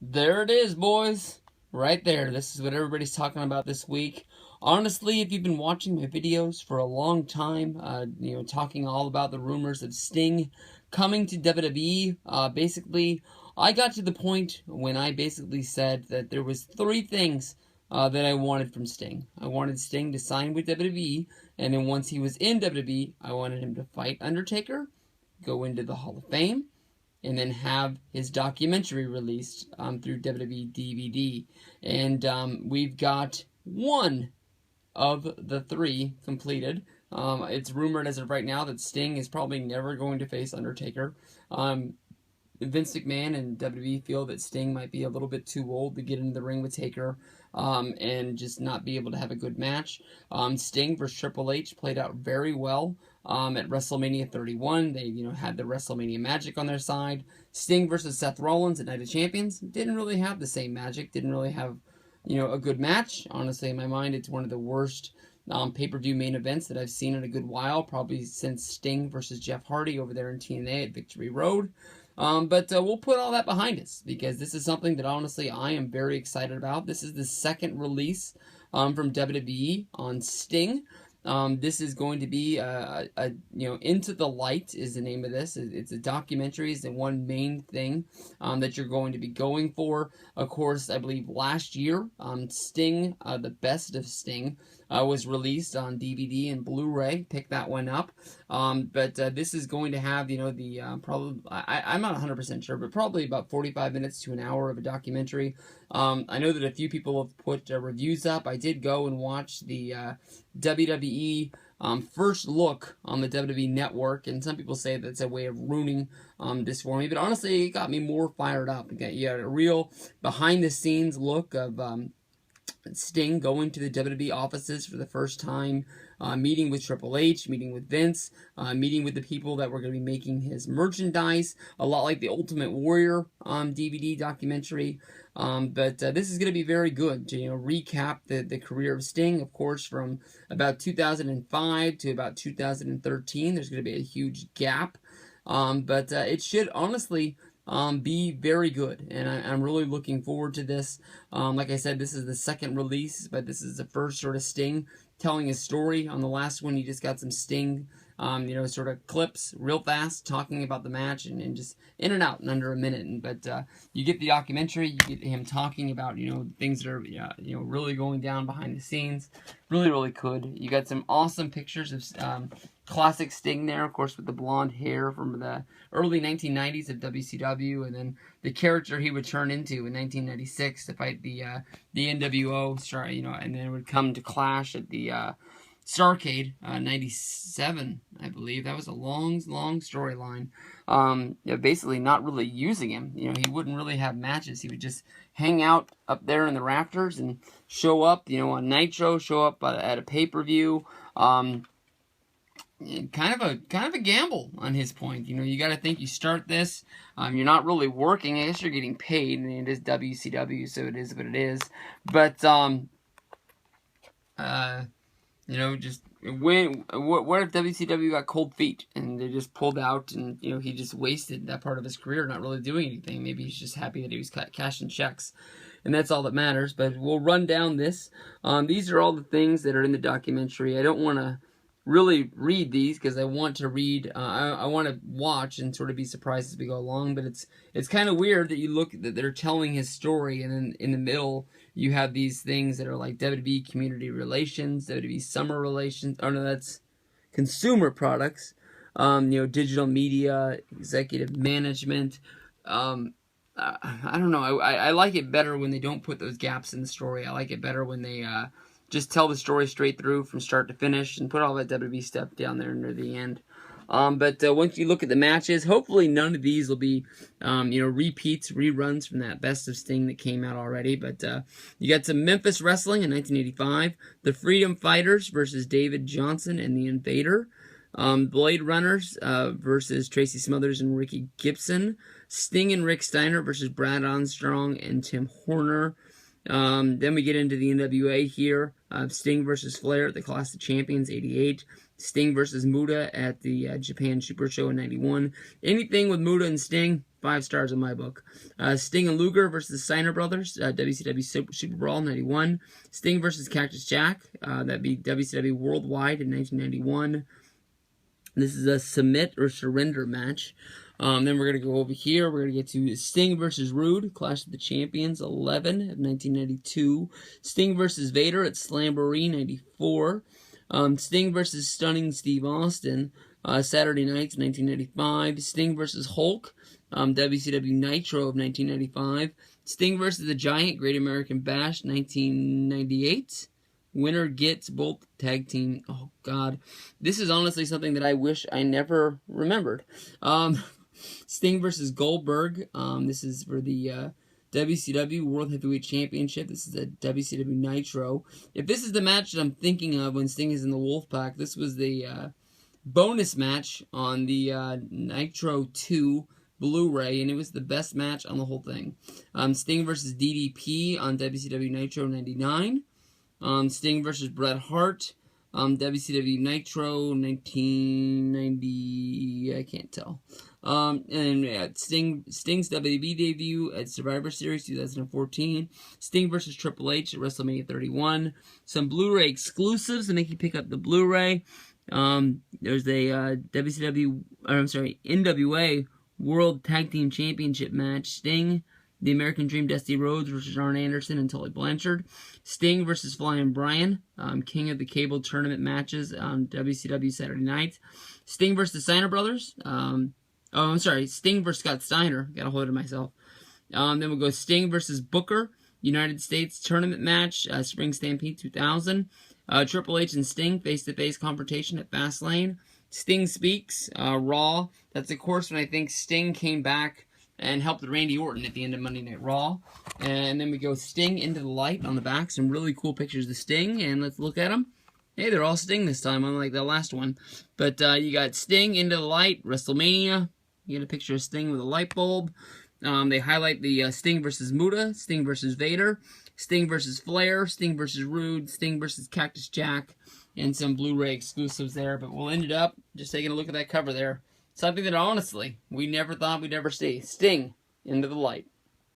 There it is, boys. Right there. This is what everybody's talking about this week. Honestly, if you've been watching my videos for a long time, talking all about the rumors of Sting coming to WWE, basically, I got to the point when I basically said that there was three things that I wanted from Sting. I wanted Sting to sign with WWE, and then once he was in WWE, I wanted him to fight Undertaker, go into the Hall of Fame, and then have his documentary released through WWE DVD. And we've got one of the three completed. It's rumored as of right now that Sting is probably never going to face Undertaker. Vince McMahon and WWE feel that Sting might be a little bit too old to get into the ring with Taker and just not be able to have a good match. Sting versus Triple H played out very well at WrestleMania 31. They had the WrestleMania magic on their side. Sting versus Seth Rollins at Night of Champions didn't really have the same magic. Didn't really have a good match. Honestly, in my mind, it's one of the worst pay-per-view main events that I've seen in a good while, probably since Sting versus Jeff Hardy over there in TNA at Victory Road. But we'll put all that behind us because this is something that honestly I am very excited about. This is the second release from WWE on Sting. This is going to be Into the Light is the name of this. It's a documentary. Is the one main thing that you're going to be going for. Of course, I believe last year, Sting, the Best of Sting, was released on DVD and Blu-ray. Pick that one up. But this is going to have, probably, I'm not 100% sure, but probably about 45 minutes to an hour of a documentary. I know that a few people have put reviews up. I did go and watch the WWE first look on the WWE Network, and some people say that's a way of ruining this for me. But honestly, it got me more fired up. You got a real behind-the-scenes look of Sting going to the WWE offices for the first time, meeting with Triple H, meeting with Vince, meeting with the people that were going to be making his merchandise, a lot like the Ultimate Warrior DVD documentary. But this is going to be very good to recap the career of Sting, of course, from about 2005 to about 2013. There's going to be a huge gap, but it should honestly be very good, and I'm really looking forward to this. Like I said, this is the second release, but this is the first sort of Sting telling his story. On the last one, he just got some Sting, sort of clips real fast, talking about the match, and just in and out in under a minute. But you get the documentary, you get him talking about, things that are, really going down behind the scenes. Really, really good. You got some awesome pictures of classic Sting there, of course, with the blonde hair from the early 1990s of WCW, and then the character he would turn into in 1996 to fight the NWO, and then it would come to Clash at the Starrcade, 97, I believe. That was a long, long storyline. Basically not really using him. He wouldn't really have matches. He would just hang out up there in the rafters and show up, on Nitro, show up at a pay-per-view. Kind of a gamble on his point. You got to think you start this, you're not really working. I guess you're getting paid, and it is WCW, so it is what it is. But just what if WCW got cold feet and they just pulled out, and he just wasted that part of his career not really doing anything. Maybe he's just happy that he was cashing checks, and that's all that matters. But we'll run down this. These are all the things that are in the documentary. I don't want to really read these because I want to read. I want to watch and sort of be surprised as we go along. But it's kind of weird that you look that they're telling his story, and then in the middle you have these things that are like WWE Community Relations, WWE Summer Relations. Oh no, that's Consumer Products. Digital Media, Executive Management. I don't know. I like it better when they don't put those gaps in the story. I like it better when they just tell the story straight through from start to finish and put all that WWE stuff down there near the end. But once you look at the matches, hopefully none of these will be, repeats, reruns from that Best of Sting that came out already. But you got some Memphis Wrestling in 1985, the Freedom Fighters versus David Johnson and the Invader, Blade Runners versus Tracy Smothers and Ricky Gibson, Sting and Rick Steiner versus Brad Armstrong and Tim Horner. Then we get into the NWA here. Sting versus Flair at the Clash of Champions, 88. Sting versus Muta at the Japan Super Show in 91. Anything with Muta and Sting, 5 stars in my book. Sting and Luger versus the Steiner Brothers, WCW Super Brawl 91. Sting versus Cactus Jack, that'd be WCW Worldwide in 1991. This is a submit or surrender match. Then we're going to go over here. We're going to get to Sting versus Rude, Clash of the Champions 11 of 1992. Sting versus Vader at Slamboree 94. Sting versus Stunning Steve Austin, Saturday Nights 1995. Sting versus Hulk, WCW Nitro of 1995. Sting versus the Giant, Great American Bash 1998. Winner gets both tag team. Oh, God. This is honestly something that I wish I never remembered. Sting versus Goldberg. This is for the WCW World Heavyweight Championship. This is a WCW Nitro. If this is the match that I'm thinking of when Sting is in the Wolfpack, this was the bonus match on the Nitro 2 Blu-ray, and it was the best match on the whole thing. Sting versus DDP on WCW Nitro 99. Sting versus Bret Hart, WCW Nitro 1990, I can't tell. And Sting's WWE debut at Survivor Series 2014. Sting versus Triple H at WrestleMania 31. Some Blu-ray exclusives to make you pick up the Blu-ray. There's a NWA World Tag Team Championship match. Sting, The American Dream, Dusty Rhodes versus Arn Anderson and Tully Blanchard. Sting versus Flying Brian, King of the Cable tournament matches on WCW Saturday Night. Sting versus the Steiner Brothers. Sting versus Scott Steiner. Got a hold of myself. Then we'll go Sting versus Booker, United States tournament match, Spring Stampede 2000. Triple H and Sting face-to-face confrontation at Fastlane. Sting Speaks, Raw. That's, of course, when I think Sting came back and helped Randy Orton at the end of Monday Night Raw. And then we go Sting Into the Light on the back. Some really cool pictures of Sting, and let's look at them. Hey, they're all Sting this time, unlike the last one. But you got Sting Into the Light, WrestleMania. You get a picture of Sting with a light bulb. They highlight the Sting versus Muta, Sting versus Vader, Sting versus Flair, Sting versus Rude, Sting versus Cactus Jack, and some Blu-ray exclusives there. But we'll end it up just taking a look at that cover there. Something that, honestly, we never thought we'd ever see. Sting Into the Light.